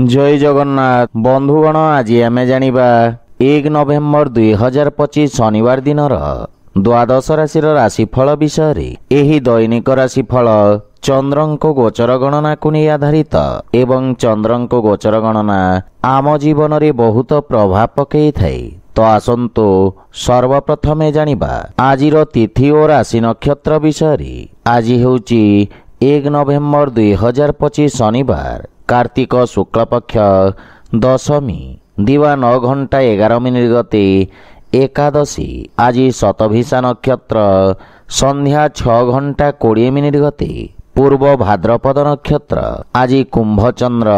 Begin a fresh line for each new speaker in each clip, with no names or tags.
जय जगन्नाथ बंधुगण आज आम जानिबा 1 नवेम्बर 2025 शनिवार दिन द्वादश राशि राशिफल विषय। एही दैनिक राशिफल चंद्रंको गोचर गणना को नहीं आधारित एवं चंद्रंको गोचर गणना आम जीवन रे बहुत प्रभाव पकई थाए। तो आसंतु सर्वप्रथमे जानिबा आजिर तिथि और राशि नक्षत्र विषय। आज हेउची 1 नवेम्बर 2025 शनिवार कार्तिक शुक्ल पक्ष दशमी दिवा 9 घंटा 11 मिनिट गते एकादशी। आज शतभिषा नक्षत्र संध्या 6 घंटा 20 मिनिट गते पूर्व भाद्रपद नक्षत्र। आज कुंभचंद्र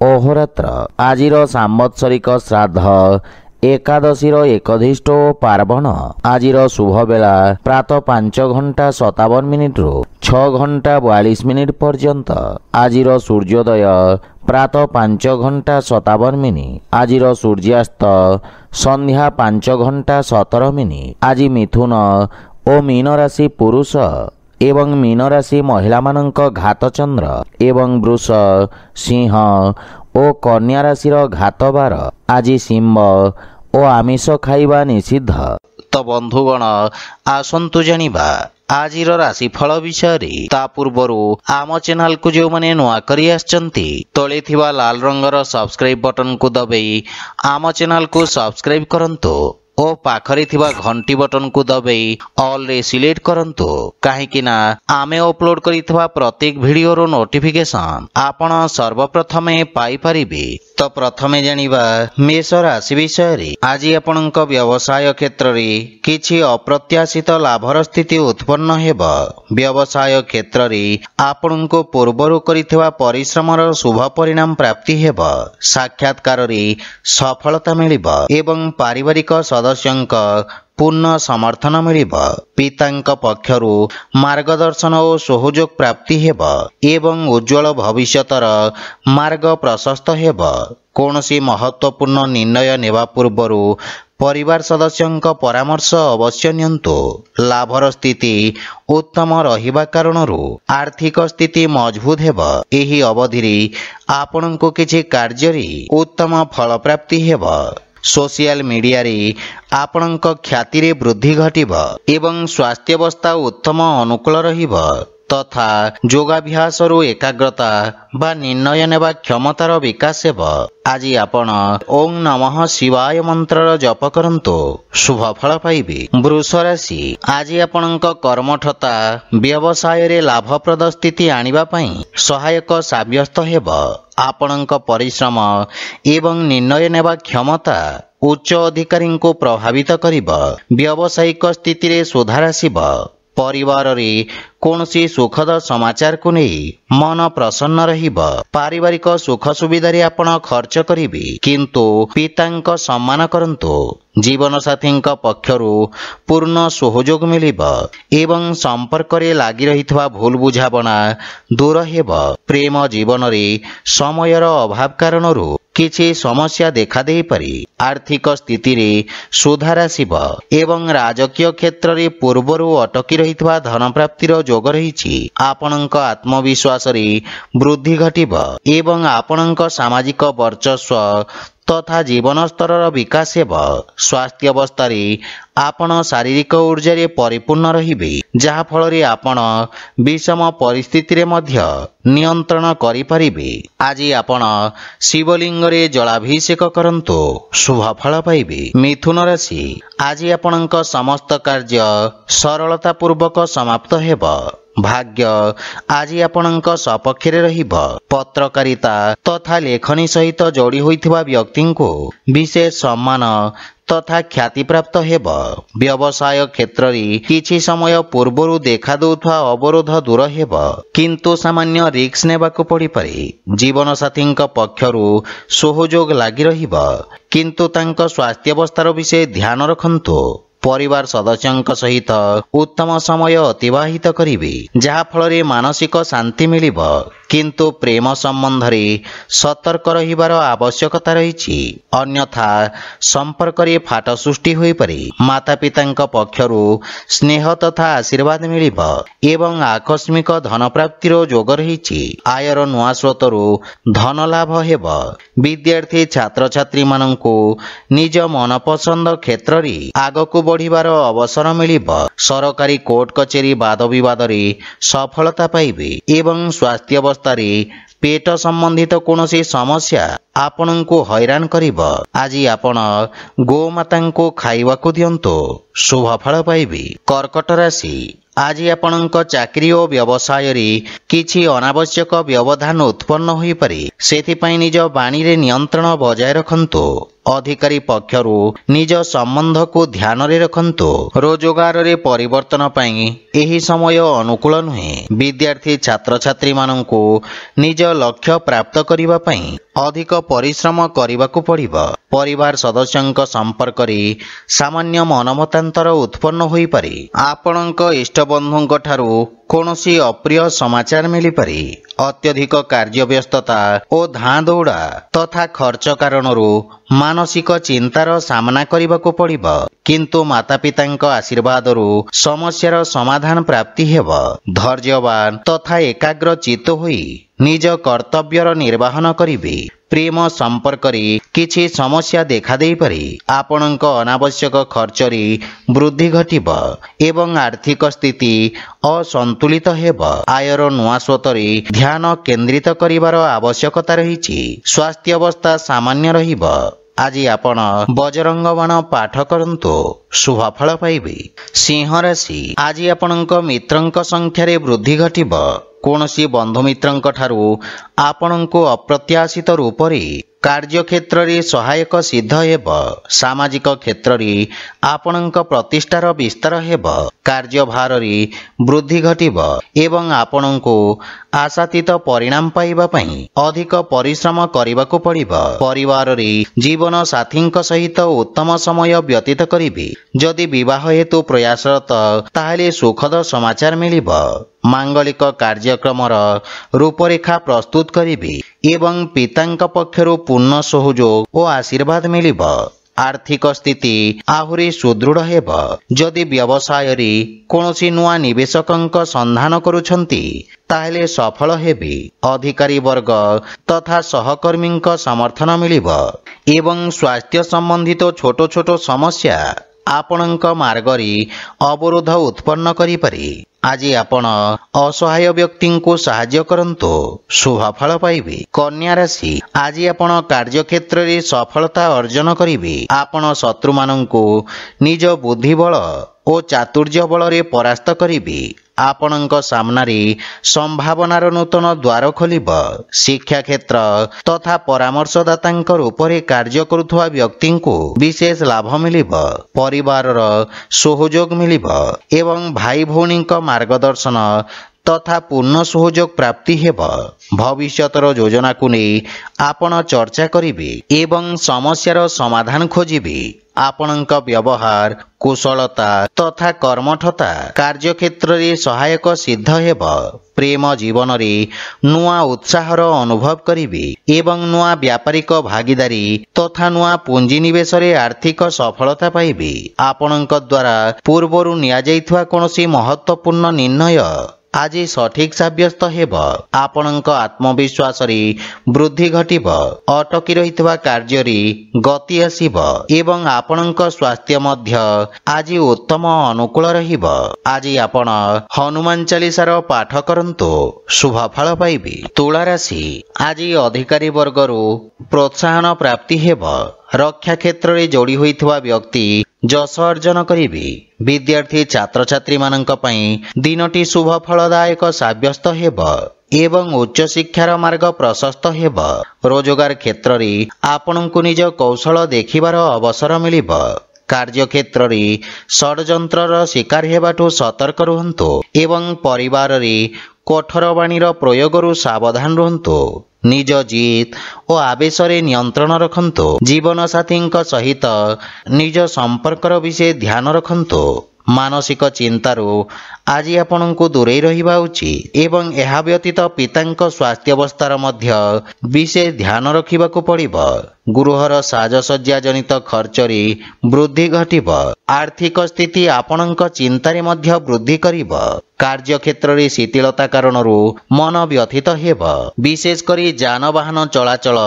अहोरात्र। आजिर सांवत्सरिक श्राद्ध एकादशी एकधिष्ट पार्वण। आजिर शुभ बेला प्रातः 5 घंटा 57 मिनिट रु 6 घंटा 42 मिनिट पर्यंत। आजिर सूर्योदय प्रातः 5 घंटा 57 मिनिट। आजिर सूर्यास्त संध्या 5 घंटा 17 मिनिट। आज मिथुन और मीन राशि पुरुष एवं मीन राशि महिला मानक घात चंद्र एवं वृष सिंह और कन्या राशि घात बार। आज सिंह और आमिष खाइबा निषिद्ध। तो बंधुगण आसंतु जानिबा आजिर राशिफल विषय। ता पूर्वरु आम चैनल को जो माने नुआ करी आछंती तळे थिबा लाल रंगर सब्सक्राइब बटन को दबाई आम चैनल को सब्सक्राइब करंतु और पाखरे थिबा घंटी बटन को दबाई ऑल रे सिलेक्ट करंतु काहेकि ना आमे अपलोड करिथबा प्रत्येक वीडियो रो नोटिफिकेशन आपण सर्वप्रथमे पाई परिबे। तो प्रथमे जानिबा मेष राशि विषय। आज आपनक व्यवसाय क्षेत्र रे किछि अप्रत्याशित लाभर स्थिति उत्पन्न हेबो। व्यवसाय क्षेत्र रे आपनक पूर्वरु करिथबा परिश्रमर शुभ परिणाम प्राप्ति हेबो। साक्षात्कार रे सफलता मिलिबो एवं पारिवारिक सदस्यंक पूर्ण समर्थन मिलिबो। पितांक पक्षरु मार्गदर्शन और सहयोग प्राप्ति हेबो एवं उज्जवल भविष्यतर मार्ग प्रशस्त हेबो। कोनोसी महत्वपूर्ण निर्णय नेवा पूर्वरु परिवार सदस्यंक परामर्श अवश्य नियंतु। लाभर स्थिति उत्तम रहिबा कारणरु आर्थिक स्थिति मजबूत हेबो। एही अवधि रे आपनको किछि कार्य रे उत्तम फल प्राप्ति हेबो। सोशल मीडिया रे आपनक ख्याति रे वृद्धि घटिबो एवं स्वास्थ्य अवस्था उत्तम अनुकूल रहिबो तथा योगाभ्यास रु एकाग्रता बा निर्णय नेबा क्षमतार विकास हेबो। आज आपण ओम नमः शिवाय मंत्र जप करंतु शुभ फल पाइबे। वृष राशि। आज आपनक कर्मठता व्यवसाय रे लाभप्रद स्थिति आनिबा पई सहायक साब्यस्त हेबो। आपनक परिश्रम एवं निर्णय नेबा क्षमता उच्च अधिकारी को प्रभावित करिबो। व्यावसायिक स्थिति रे सुधार आसिबो। परिवार रे कोनसी सुखद समाचार को नहीं मन प्रसन्न रहिबो। पारिवारिक सुख सुविधा रे आपण खर्च करिबे किंतु पितांक सम्मान करंतु। जीवन साथींक पक्षरु पूर्ण सहयोग मिलिबो एवं संपर्क रे लागि रहितबा भूल बुझाबना दूर हेबो। प्रेम जीवन रे समयर अभाव कारणरु किछि समस्या देखा दे पारि। आर्थिक स्थिति रे सुधार आसिबो एवं राजकीय क्षेत्र रे पूर्वरु अटकी रहितबा धन प्राप्तिर जोग रहिछि। आपनक आत्मविश्वास रे वृद्धि घटिबो एवं आपनक सामाजिक वर्चस्व तथा जीवन स्तर विकास हेबो। स्वास्थ्य अवस्था रे आपण शारीरिक ऊर्जा रे परिपूर्ण रहिबे जहा फल रे आपण विषम परिस्थिति रे मध्य नियंत्रण करि परिबे। आज आपण शिवलिंग रे जलाभिषेक करंतु शुभ फल पाइबे। मिथुन राशि। आज आपनक समस्त कार्य सरलता पूर्वक समाप्त हेबो। भाग्य आज आपनक सपक्ष रे रहिबो। पत्रकारिता तथा लेखनी सहित जोड़ी होइथिबा व्यक्ति को विशेष सम्मान तथा ख्याति प्राप्त हेबो। व्यवसाय क्षेत्र रे किछि समय पूर्वरु देखा दउथवा अवरोध दूर हेबो किंतु सामान्य रिस्क नेबाको पड़ी पारे। जीवन साथींक पक्षरु सहयोग लागि रहिबो किंतु तांक स्वास्थ्य अवस्थार विषय ध्यान रखंतु। परिवार सदस्यंक सहित उत्तम समय अतिबाहित करिवे जहा फल रे मानसिक शांति मिलिबो। କିନ୍ତୁ ପ୍ରେମ ସମ୍ବନ୍ଧରେ ସତର୍କ ରହିବାର ଆବଶ୍ୟକତା ରହିଛି। ଅନ୍ୟଥା ସମ୍ପର୍କରେ ଫାଟ ସୃଷ୍ଟି ହୋଇପାରେ। ମାତାପିତାଙ୍କ ପକ୍ଷରୁ ସ୍ନେହ ତଥା ଆଶୀର୍ବାଦ ମିଳିବ ଏବଂ ଆକସ୍ମିକ ଧନପ୍ରାପ୍ତିର ଯୋଗ ରହିଛି। ଆୟର ନୂଆ ସ୍ରୋତରୁ ଧନ ଲାଭ ହେବ। ବିଦ୍ୟାର୍ଥୀ ଛାତ୍ରଛାତ୍ରୀମାନଙ୍କୁ ନିଜ ମନପସନ୍ଦ କ୍ଷେତ୍ରରେ ଆଗକୁ ବଢ଼ିବାର ଅବସର ମିଳିବ। ସରକାରୀ କୋର୍ଟ କଚେରୀ ବାଦ ବିବାଦରେ ସଫଳତା ପାଇବେ ଏବଂ ସ୍ୱାସ୍ଥ୍ୟାବସ୍ଥାରେ ପେଟ ସମ୍ବନ୍ଧିତ କୌଣସି ସମସ୍ୟା ଆପଣଙ୍କୁ ହଇରାଣ କରିବ। ଆଜି ଆପଣ ଗୋମାତାଙ୍କୁ ଖାଇବାକୁ ଦିଅନ୍ତୁ, ଶୁଭ ଫଳ ପାଇବେ। କର୍କଟ ରାଶି, ଆଜି ଆପଣଙ୍କ ଚାକିରି ଓ ବ୍ୟବସାୟରେ କିଛି ଅନାବଶ୍ୟକ ବ୍ୟବଧାନ ଉତ୍ପନ୍ନ ହୋଇପାରେ। ସେଥିପାଇଁ ନିଜ ବାଣୀରେ ନିୟନ୍ତ୍ରଣ ବଜାୟ ରଖନ୍ତୁ। ଅଧିକାରୀ ପକ୍ଷରୁ ନିଜ ସମ୍ବନ୍ଧକୁ ଧ୍ୟାନରେ ରଖନ୍ତୁ। ରୋଜଗାରରେ ପରିବର୍ତ୍ତନ ପାଇଁ ଏହି ସମୟ ଅନୁକୂଳ ନୁହେଁ। ବିଦ୍ୟାର୍ଥୀ ଛାତ୍ରଛାତ୍ରୀମାନଙ୍କୁ ନିଜ ଲକ୍ଷ୍ୟ ପ୍ରାପ୍ତ କରିବା ପାଇଁ ଅଧିକ ପରିଶ୍ରମ କରିବାକୁ ପଡ଼ିବ। ପରିବାର ସଦସ୍ୟଙ୍କ ସମ୍ପର୍କରେ ସାମାନ୍ୟ ମନମତାନ୍ତର ଉତ୍ପନ୍ନ ହୋଇପାରେ। ଆପଣଙ୍କ ଇଷ୍ଟବନ୍ଧୁଙ୍କ ଠାରୁ କୌଣସି ଅପ୍ରିୟ ସମାଚାର ମିଳିପାରେ। ଅତ୍ୟଧିକ କାର୍ଯ୍ୟବ୍ୟସ୍ତତା ଓ ଧାଁ ଦୌଡ଼ା ତଥା ଖର୍ଚ୍ଚ କାରଣରୁ ମାନସିକ ଚିନ୍ତାର ସାମ୍ନା କରିବାକୁ ପଡ଼ିବ। କିନ୍ତୁ ମାତାପିତାଙ୍କ ଆଶୀର୍ବାଦରୁ ସମସ୍ୟାର ସମାଧାନ ପ୍ରାପ୍ତି ହେବ। ଧୈର୍ଯ୍ୟବାନ ତଥା ଏକାଗ୍ର ଚିତ୍ତ ହୋଇ ନିଜ କର୍ତ୍ତବ୍ୟର ନିର୍ବାହନ କରିବେ। ପ୍ରେମ ସମ୍ପର୍କରେ କିଛି ସମସ୍ୟା ଦେଖାଦେଇପାରେ। ଆପଣଙ୍କ ଅନାବଶ୍ୟକ ଖର୍ଚ୍ଚରେ ବୃଦ୍ଧି ଘଟିବ ଏବଂ ଆର୍ଥିକ ସ୍ଥିତି ଅସନ୍ତୁଳିତ ହେବ। ଆୟର ନୂଆ ସ୍ରୋତରେ ଧ୍ୟାନ କେନ୍ଦ୍ରିତ କରିବାର ଆବଶ୍ୟକତା ରହିଛି। ସ୍ୱାସ୍ଥ୍ୟାବସ୍ଥା ସାମାନ୍ୟ ରହିବ। ଆଜି ଆପଣ ବଜରଙ୍ଗ ବାଣ ପାଠ କରନ୍ତୁ, ଶୁଭ ଫଳ ପାଇବେ। ସିଂହ ରାଶି, ଆଜି ଆପଣଙ୍କ ମିତ୍ରଙ୍କ ସଂଖ୍ୟାରେ ବୃଦ୍ଧି ଘଟିବ। କୌଣସି ବନ୍ଧୁମିତ୍ରଙ୍କ ଠାରୁ ଆପଣଙ୍କୁ ଅପ୍ରତ୍ୟାଶିତ ରୂପରେ କାର୍ଯ୍ୟକ୍ଷେତ୍ରରେ ସହାୟକ ସିଦ୍ଧ ହେବ। ସାମାଜିକ କ୍ଷେତ୍ରରେ ଆପଣଙ୍କ ପ୍ରତିଷ୍ଠାର ବିସ୍ତାର ହେବ। କାର୍ଯ୍ୟଭାରରେ ବୃଦ୍ଧି ଘଟିବ ଏବଂ ଆପଣଙ୍କୁ ଆଶାତୀତ ପରିଣାମ ପାଇବା ପାଇଁ ଅଧିକ ପରିଶ୍ରମ କରିବାକୁ ପଡ଼ିବ। ପରିବାରରେ ଜୀବନ ସାଥୀଙ୍କ ସହିତ ଉତ୍ତମ ସମୟ ବ୍ୟତୀତ କରିବେ। ଯଦି ବିବାହ ହେତୁ ପ୍ରୟାସରତ ତାହେଲେ ସୁଖଦ ସମାଚାର ମିଳିବ। ମାଙ୍ଗଳିକ କାର୍ଯ୍ୟକ୍ରମର ରୂପରେଖା ପ୍ରସ୍ତୁତ କରିବେ ଏବଂ ପିତାଙ୍କ ପକ୍ଷରୁ ପୂର୍ଣ୍ଣ ସହଯୋଗ ଓ ଆଶୀର୍ବାଦ ମିଳିବ। ଆର୍ଥିକ ସ୍ଥିତି ଆହୁରି ସୁଦୃଢ଼ ହେବ। ଯଦି ବ୍ୟବସାୟରେ କୌଣସି ନୂଆ ନିବେଶକଙ୍କ ସନ୍ଧାନ କରୁଛନ୍ତି ତାହେଲେ ସଫଳ ହେବେ। ଅଧିକାରୀ ବର୍ଗ ତଥା ସହକର୍ମୀଙ୍କ ସମର୍ଥନ ମିଳିବ ଏବଂ ସ୍ୱାସ୍ଥ୍ୟ ସମ୍ବନ୍ଧିତ ଛୋଟ ଛୋଟ ସମସ୍ୟା ଆପଣଙ୍କ ମାର୍ଗରେ ଅବରୋଧ ଉତ୍ପନ୍ନ କରିପାରେ। ଆଜି ଆପଣ ଅସହାୟ ବ୍ୟକ୍ତିଙ୍କୁ ସାହାଯ୍ୟ କରନ୍ତୁ, ଶୁଭ ଫଳ ପାଇବେ। କନ୍ୟା ରାଶି, ଆଜି ଆପଣ କାର୍ଯ୍ୟକ୍ଷେତ୍ରରେ ସଫଳତା ଅର୍ଜନ କରିବେ। ଆପଣ ଶତ୍ରୁମାନଙ୍କୁ ନିଜ ବୁଦ୍ଧିବଳ ଓ ଚାତୁର୍ଯ୍ୟ ବଳରେ ପରାସ୍ତ କରିବେ। ଆପଣଙ୍କ ସାମ୍ନାରେ ସମ୍ଭାବନାର ନୂତନ ଦ୍ୱାର ଖୋଲିବ। ଶିକ୍ଷାକ୍ଷେତ୍ର ତଥା ପରାମର୍ଶଦାତାଙ୍କ ରୂପରେ କାର୍ଯ୍ୟ କରୁଥିବା ବ୍ୟକ୍ତିଙ୍କୁ ବିଶେଷ ଲାଭ ମିଳିବ। ପରିବାରର ସହଯୋଗ ମିଳିବ ଏବଂ ଭାଇ ଭଉଣୀଙ୍କ ମାର୍ଗଦର୍ଶନ ତଥା ପୂର୍ଣ୍ଣ ସହଯୋଗ ପ୍ରାପ୍ତି ହେବ। ଭବିଷ୍ୟତର ଯୋଜନାକୁ ନେଇ ଆପଣ ଚର୍ଚ୍ଚା କରିବେ ଏବଂ ସମସ୍ୟାର ସମାଧାନ ଖୋଜିବେ। ଆପଣଙ୍କ ବ୍ୟବହାର କୁଶଳତା ତଥା କର୍ମଠତା କାର୍ଯ୍ୟକ୍ଷେତ୍ରରେ ସହାୟକ ସିଦ୍ଧ ହେବ। ପ୍ରେମ ଜୀବନରେ ନୂଆ ଉତ୍ସାହର ଅନୁଭବ କରିବେ ଏବଂ ନୂଆ ବ୍ୟାପାରିକ ଭାଗିଦାରୀ ତଥା ନୂଆ ପୁଞ୍ଜିନିବେଶରେ ଆର୍ଥିକ ସଫଳତା ପାଇବେ। ଆପଣଙ୍କ ଦ୍ୱାରା ପୂର୍ବରୁ ନିଆଯାଇଥିବା କୌଣସି ମହତ୍ୱପୂର୍ଣ୍ଣ ନିର୍ଣ୍ଣୟ ଆଜି ସଠିକ ସାବ୍ୟସ୍ତ ହେବ। ଆପଣଙ୍କ ଆତ୍ମବିଶ୍ୱାସରେ ବୃଦ୍ଧି ଘଟିବ। ଅଟକି ରହିଥିବା କାର୍ଯ୍ୟରେ ଗତି ଆସିବ ଏବଂ ଆପଣଙ୍କ ସ୍ୱାସ୍ଥ୍ୟ ମଧ୍ୟ ଆଜି ଉତ୍ତମ ଅନୁକୂଳ ରହିବ। ଆଜି ଆପଣ ହନୁମାନ ଚାଳିଶାର ପାଠ କରନ୍ତୁ, ଶୁଭ ଫଳ ପାଇବେ। ତୁଳା ରାଶି, ଆଜି ଅଧିକାରୀ ବର୍ଗରୁ ପ୍ରୋତ୍ସାହନ ପ୍ରାପ୍ତି ହେବ। ରକ୍ଷା କ୍ଷେତ୍ରରେ ଯୋଡ଼ି ହୋଇଥିବା ବ୍ୟକ୍ତି ଯଶ ଅର୍ଜନ କରିବେ। ବିଦ୍ୟାର୍ଥୀ ଛାତ୍ରଛାତ୍ରୀମାନଙ୍କ ପାଇଁ ଦିନଟି ଶୁଭ ଫଳଦାୟକ ସାବ୍ୟସ୍ତ ହେବ ଏବଂ ଉଚ୍ଚଶିକ୍ଷାର ମାର୍ଗ ପ୍ରଶସ୍ତ ହେବ। ରୋଜଗାର କ୍ଷେତ୍ରରେ ଆପଣଙ୍କୁ ନିଜ କୌଶଳ ଦେଖିବାର ଅବସର ମିଳିବ। କାର୍ଯ୍ୟକ୍ଷେତ୍ରରେ ଷଡ଼ଯନ୍ତ୍ରର ଶିକାର ହେବାଠୁ ସତର୍କ ରୁହନ୍ତୁ ଏବଂ ପରିବାରରେ କଠୋର ବାଣୀର ପ୍ରୟୋଗରୁ ସାବଧାନ ରୁହନ୍ତୁ। ନିଜ ଜିଦ୍ ଓ ଆବେଶରେ ନିୟନ୍ତ୍ରଣ ରଖନ୍ତୁ। ଜୀବନସାଥୀଙ୍କ ସହିତ ନିଜ ସମ୍ପର୍କର ବିଷୟ ଧ୍ୟାନ ରଖନ୍ତୁ। ମାନସିକ ଚିନ୍ତାରୁ ଆଜି ଆପଣଙ୍କୁ ଦୂରେଇ ରହିବା ଉଚିତ ଏବଂ ଏହା ବ୍ୟତୀତ ପିତାଙ୍କ ସ୍ୱାସ୍ଥ୍ୟାବସ୍ଥାର ମଧ୍ୟ ବିଶେଷ ଧ୍ୟାନ ରଖିବାକୁ ପଡ଼ିବ। ଗୃହର ସାଜସଜ୍ଜା ଜନିତ ଖର୍ଚ୍ଚରେ ବୃଦ୍ଧି ଘଟିବ। ଆର୍ଥିକ ସ୍ଥିତି ଆପଣଙ୍କ ଚିନ୍ତାରେ ମଧ୍ୟ ବୃଦ୍ଧି କରିବ। କାର୍ଯ୍ୟକ୍ଷେତ୍ରରେ ଶିଥିଳତା କାରଣରୁ ମନ ବ୍ୟଥିତ ହେବ। ବିଶେଷ କରି ଯାନବାହନ ଚଳାଚଳ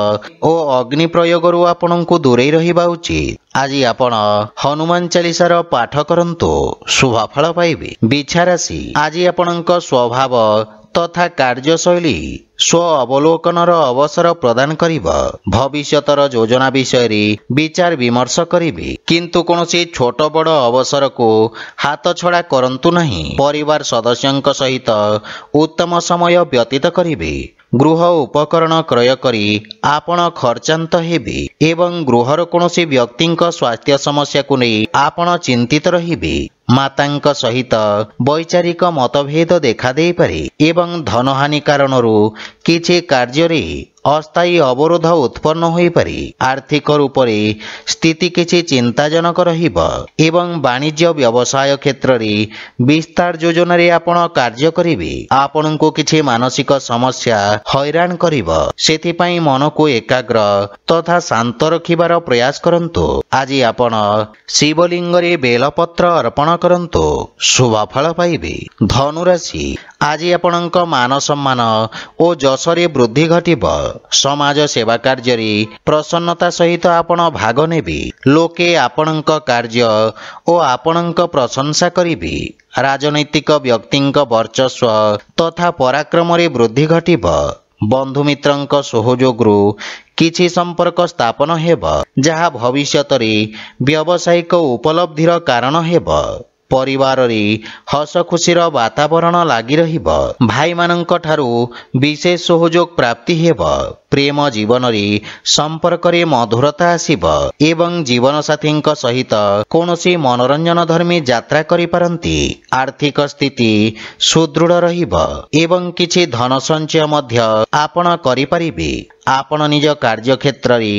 ଓ ଅଗ୍ନି ପ୍ରୟୋଗରୁ ଆପଣଙ୍କୁ ଦୂରେଇ ରହିବା ଉଚିତ। ଆଜି ଆପଣ ହନୁମାନ ଚାଳିଶାର ପାଠ କରନ୍ତୁ, ଶୁଭଫଳ ପାଇବେ। ବିଛା ରାଶି, ଆଜି ଆପଣଙ୍କ ସ୍ୱଭାବ ତଥା କାର୍ଯ୍ୟଶୈଳୀ ସ୍ୱ ଅବଲୋକନର ଅବସର ପ୍ରଦାନ କରିବ। ଭବିଷ୍ୟତର ଯୋଜନା ବିଷୟରେ ବିଚାର ବିମର୍ଶ କରିବେ, କିନ୍ତୁ କୌଣସି ଛୋଟ ବଡ଼ ଅବସରକୁ ହାତଛଡ଼ା କରନ୍ତୁ ନାହିଁ। ପରିବାର ସଦସ୍ୟଙ୍କ ସହିତ ଉତ୍ତମ ସମୟ ବ୍ୟତୀତ କରିବେ। ଗୃହ ଉପକରଣ କ୍ରୟ କରି ଆପଣ ଖର୍ଚ୍ଚାନ୍ତ ହେବେ ଏବଂ ଗୃହର କୌଣସି ବ୍ୟକ୍ତିଙ୍କ ସ୍ୱାସ୍ଥ୍ୟ ସମସ୍ୟାକୁ ନେଇ ଆପଣ ଚିନ୍ତିତ ରହିବେ। ମାତାଙ୍କ ସହିତ ବୈଚାରିକ ମତଭେଦ ଦେଖାଦେଇପାରେ ଏବଂ ଧନହାନି କାରଣରୁ କିଛି କାର୍ଯ୍ୟରେ ଅସ୍ଥାୟୀ ଅବରୋଧ ଉତ୍ପନ୍ନ ହୋଇପାରେ। ଆର୍ଥିକ ରୂପରେ ସ୍ଥିତି କିଛି ଚିନ୍ତାଜନକ ରହିବ ଏବଂ ବାଣିଜ୍ୟ ବ୍ୟବସାୟ କ୍ଷେତ୍ରରେ ବିସ୍ତାର ଯୋଜନାରେ ଆପଣ କାର୍ଯ୍ୟ କରିବେ। ଆପଣଙ୍କୁ କିଛି ମାନସିକ ସମସ୍ୟା ହଇରାଣ କରିବ, ସେଥିପାଇଁ ମନକୁ ଏକାଗ୍ର ତଥା ଶାନ୍ତ ରଖିବାର ପ୍ରୟାସ କରନ୍ତୁ। ଆଜି ଆପଣ ଶିବଲିଙ୍ଗରେ ବେଲପତ୍ର ଅର୍ପଣ କରନ୍ତୁ, ଶୁଭଫଳ ପାଇବେ। ଧନୁରାଶି, ଆଜି ଆପଣଙ୍କ ମାନ ସମ୍ମାନ ଓ ଯଶରେ ବୃଦ୍ଧି ଘଟିବ। ସମାଜ ସେବା କାର୍ଯ୍ୟରେ ପ୍ରସନ୍ନତା ସହିତ ଆପଣ ଭାଗ ନେବେ। ଲୋକେ ଆପଣଙ୍କ କାର୍ଯ୍ୟ ଓ ଆପଣଙ୍କ ପ୍ରଶଂସା କରିବେ। ରାଜନୈତିକ ବ୍ୟକ୍ତିଙ୍କ ବର୍ଚସ୍ୱ ତଥା ପରାକ୍ରମରେ ବୃଦ୍ଧି ଘଟିବ। ବନ୍ଧୁମିତ୍ରଙ୍କ ସହଯୋଗରୁ କିଛି ସମ୍ପର୍କ ସ୍ଥାପନ ହେବ, ଯାହା ଭବିଷ୍ୟତରେ ବ୍ୟବସାୟିକ ଉପଲବ୍ଧିର କାରଣ ହେବ। ପରିବାରରେ ହସ ଖୁସିର ବାତାବରଣ ଲାଗି ରହିବ। ଭାଇମାନଙ୍କ ଠାରୁ ବିଶେଷ ସହଯୋଗ ପ୍ରାପ୍ତି ହେବ। ପ୍ରେମ ଜୀବନରେ ସମ୍ପର୍କରେ ମଧୁରତା ଆସିବ ଏବଂ ଜୀବନସାଥୀଙ୍କ ସହିତ କୌଣସି ମନୋରଞ୍ଜନ ଧର୍ମୀ ଯାତ୍ରା କରିପାରନ୍ତି। ଆର୍ଥିକ ସ୍ଥିତି ସୁଦୃଢ଼ ରହିବ ଏବଂ କିଛି ଧନ ସଞ୍ଚୟ ମଧ୍ୟ ଆପଣ କରିପାରିବେ। ଆପଣ ନିଜ କାର୍ଯ୍ୟକ୍ଷେତ୍ରରେ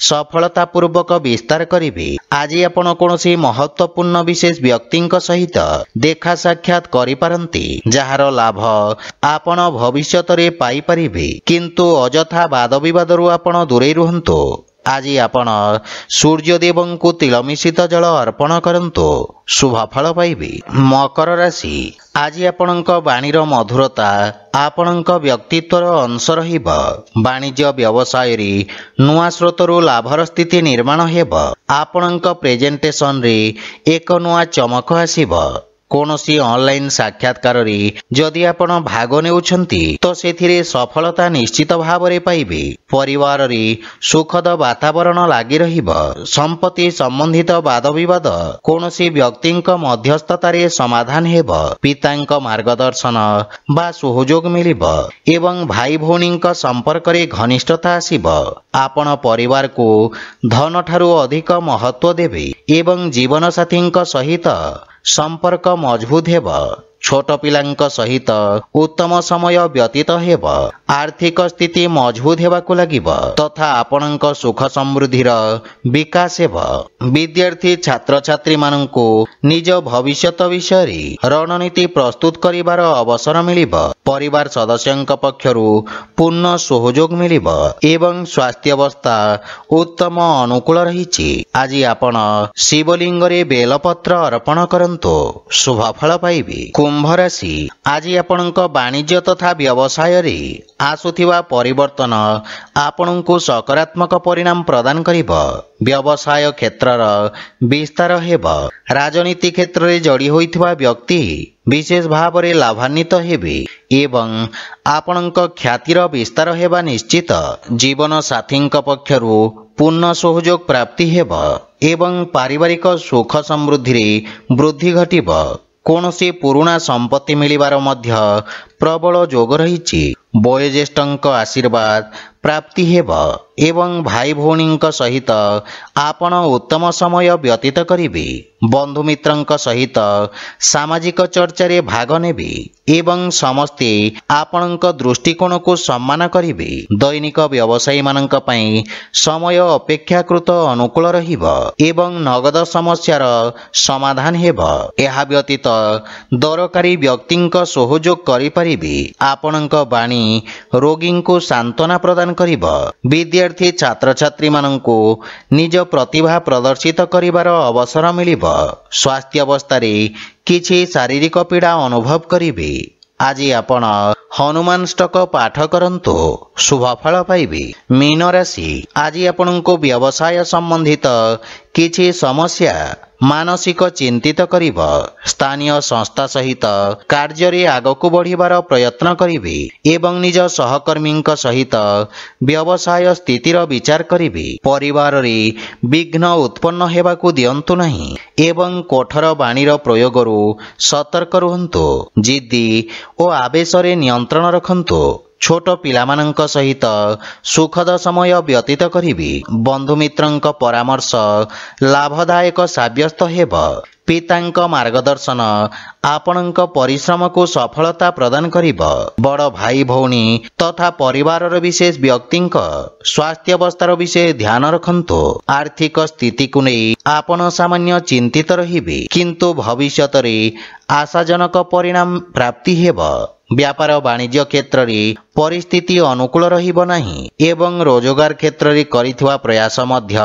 ସଫଳତାପୂର୍ବକ ବିସ୍ତାର କରିବେ। ଆଜି ଆପଣ କୌଣସି ମହତ୍ୱପୂର୍ଣ୍ଣ ବିଶେଷ ବ୍ୟକ୍ତିଙ୍କ ସହିତ ଦେଖା ସାକ୍ଷାତ କରିପାରନ୍ତି, ଯାହାର ଲାଭ ଆପଣ ଭବିଷ୍ୟତରେ ପାଇପାରିବେ, କିନ୍ତୁ ଅଯଥା ବାଦବିବାଦରୁ ଆପଣ ଦୂରେଇ ରୁହନ୍ତୁ। ଆଜି ଆପଣ ସୂର୍ଯ୍ୟଦେବଙ୍କୁ ତିଳ ମିଶ୍ରିତ ଜଳ ଅର୍ପଣ କରନ୍ତୁ, ଶୁଭଫଳ ପାଇବେ। ମକର ରାଶି, ଆଜି ଆପଣଙ୍କ ବାଣୀର ମଧୁରତା ଆପଣଙ୍କ ବ୍ୟକ୍ତିତ୍ୱର ଅଂଶ ରହିବ। ବାଣିଜ୍ୟ ବ୍ୟବସାୟରେ ନୂଆ ସ୍ରୋତରୁ ଲାଭର ସ୍ଥିତି ନିର୍ମାଣ ହେବ। ଆପଣଙ୍କ ପ୍ରେଜେଣ୍ଟେସନରେ ଏକ ନୂଆ ଚମକ ଆସିବ। କୌଣସି ଅନଲାଇନ ସାକ୍ଷାତକାରରେ ଯଦି ଆପଣ ଭାଗ ନେଉଛନ୍ତି ତ ସେଥିରେ ସଫଳତା ନିଶ୍ଚିତ ଭାବରେ ପାଇବେ। ପରିବାରରେ ସୁଖଦ ବାତାବରଣ ଲାଗି ରହିବ। ସମ୍ପତ୍ତି ସମ୍ବନ୍ଧିତ ବାଦବିବାଦ କୌଣସି ବ୍ୟକ୍ତିଙ୍କ ମଧ୍ୟସ୍ଥତାରେ ସମାଧାନ ହେବ। ପିତାଙ୍କ ମାର୍ଗଦର୍ଶନ ବା ସହଯୋଗ ମିଳିବ ଏବଂ ଭାଇ ଭଉଣୀଙ୍କ ସମ୍ପର୍କରେ ଘନିଷ୍ଠତା ଆସିବ। ଆପଣ ପରିବାରକୁ ଧନଠାରୁ ଅଧିକ ମହତ୍ୱ ଦେବେ ଏବଂ ଜୀବନସାଥୀଙ୍କ ସହିତ ସମ୍ପର୍କ ମଜବୁତ ହେବ। ଛୋଟ ପିଲାଙ୍କ ସହିତ ଉତ୍ତମ ସମୟ ବ୍ୟତୀତ ହେବ। ଆର୍ଥିକ ସ୍ଥିତି ମଜବୁତ ହେବାକୁ ଲାଗିବ ତଥା ଆପଣଙ୍କ ସୁଖ ସମୃଦ୍ଧିର ବିକାଶ ହେବ। ବିଦ୍ୟାର୍ଥୀ ଛାତ୍ରଛାତ୍ରୀମାନଙ୍କୁ ନିଜ ଭବିଷ୍ୟତ ବିଷୟରେ ରଣନୀତି ପ୍ରସ୍ତୁତ କରିବାର ଅବସର ମିଳିବ। ପରିବାର ସଦସ୍ୟଙ୍କ ପକ୍ଷରୁ ପୂର୍ଣ୍ଣ ସହଯୋଗ ମିଳିବ ଏବଂ ସ୍ୱାସ୍ଥ୍ୟାବସ୍ଥା ଉତ୍ତମ ଅନୁକୂଳ ରହିଛି। ଆଜି ଆପଣ ଶିବଲିଙ୍ଗରେ ବେଲପତ୍ର ଅର୍ପଣ କରନ୍ତୁ, ଶୁଭଫଳ ପାଇବେ। କୁମ୍ଭ ରାଶି, ଆଜି ଆପଣଙ୍କ ବାଣିଜ୍ୟ ତଥା ବ୍ୟବସାୟରେ ଆସୁଥିବା ପରିବର୍ତ୍ତନ ଆପଣଙ୍କୁ ସକାରାତ୍ମକ ପରିଣାମ ପ୍ରଦାନ କରିବ। ବ୍ୟବସାୟ କ୍ଷେତ୍ରର ବିସ୍ତାର ହେବ। ରାଜନୀତି କ୍ଷେତ୍ରରେ ଯୋଡ଼ି ହୋଇଥିବା ବ୍ୟକ୍ତି ବିଶେଷ ଭାବରେ ଲାଭାନ୍ୱିତ ହେବେ ଏବଂ ଆପଣଙ୍କ ଖ୍ୟାତିର ବିସ୍ତାର ହେବା ନିଶ୍ଚିତ। ଜୀବନ ସାଥୀଙ୍କ ପକ୍ଷରୁ ପୂର୍ଣ୍ଣ ସହଯୋଗ ପ୍ରାପ୍ତି ହେବ ଏବଂ ପାରିବାରିକ ସୁଖ ସମୃଦ୍ଧିରେ ବୃଦ୍ଧି ଘଟିବ। କୌଣସି ପୁରୁଣା ସମ୍ପତ୍ତି ମିଳିବାର ମଧ୍ୟ ପ୍ରବଳ ଯୋଗ ରହିଛି। ବୟୋଜ୍ୟେଷ୍ଠଙ୍କ ଆଶୀର୍ବାଦ प्राप्ति हेब एवं भाई भौणी सहित आपण उत्तम समय व्यतीत करिवे। बंधु मित्रंक सहित सामाजिक चर्चा भाग नेबे एवं समस्ते आपणक दृष्टिकोण को सम्मान करिवे। दैनिक व्यवसायी मानक पई समय अपेक्षाकृत अनुकूल रहिबो एवं नगद समस्यार समाधान हेब। एहा व्यतीत दरकारी व्यक्तिंक सहयोग करि परिबे। आपणक वाणी रोगी को सांत्वना प्रदान करिबो। विद्यार्थी छात्र छात्री मानंको निज प्रतिभा प्रदर्शित करिवार अवसर मिलिबो। स्वास्थ्य अवस्था किछि शारीरिक पीड़ा अनुभव करिवे। आज आपण हनुमान स्टक पाठ करंतु शुभ फल पाइबे। मीन राशि आज आपनको व्यवसाय संबंधित किछि समस्या मानसिक चिंतित करिब। स्थानीय संस्था सहित कार्य आगको बढ़िबार प्रयत्न करिवे एवं निज सहकर्मी सहित व्यवसाय स्थितिर विचार करिवे। परिवार रे विघ्न उत्पन्न हेबाकू दियंतु नहीं एवं कठोर वाणीर प्रयोगरु सतर्क रुहंतु। जिद्दी और आवेश रे नियंत्रण रखंतु। छोट पिलामानंक सहित सुखद समय व्यतीत करिवे। बंधु मित्रंक परामर्श लाभदायक साब्यस्त हेब। पितांक मार्गदर्शन आपणक परिश्रम को सफलता प्रदान करिब। बड़ भाई भौणी तथा परिवार विशेष व्यक्तिंक स्वास्थ्य अवस्थार विषय ध्यान रखंतु। आर्थिक स्थिति को नहीं आपण सामान्य चिंतित रहिबे किंतु भविष्यत रे आशाजनक परिणाम प्राप्ति हेब। व्यापार वाणिज्य क्षेत्र रे परिस्थिति अनुकूल रहिबो नाही एवं रोजगार क्षेत्र रे करिथवा प्रयास मध्य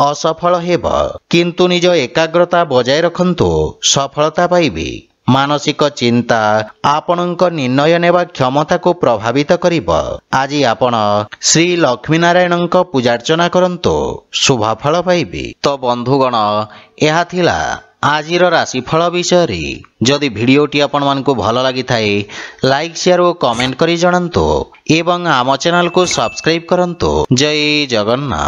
असफल हेब किंतु निज एकाग्रता बजाय रखंतु सफलता पाइबे। मानसिक चिंता आपणक निर्णय नेबा क्षमता को प्रभावित करिब। आज आपण श्री लक्ष्मी नारायणक पूजार्चना करंतु शुभ फल पाइबे। तो बंधुगण एहा थिला आजिर राशिफल विषय रे। जदि भिडियोटी आपण मानकु भल लागि थाए लाइक शेयर और कमेंट करी जणांतु एवं आम चैनल को सब्सक्राइब करंतु। जय जगन्नाथ।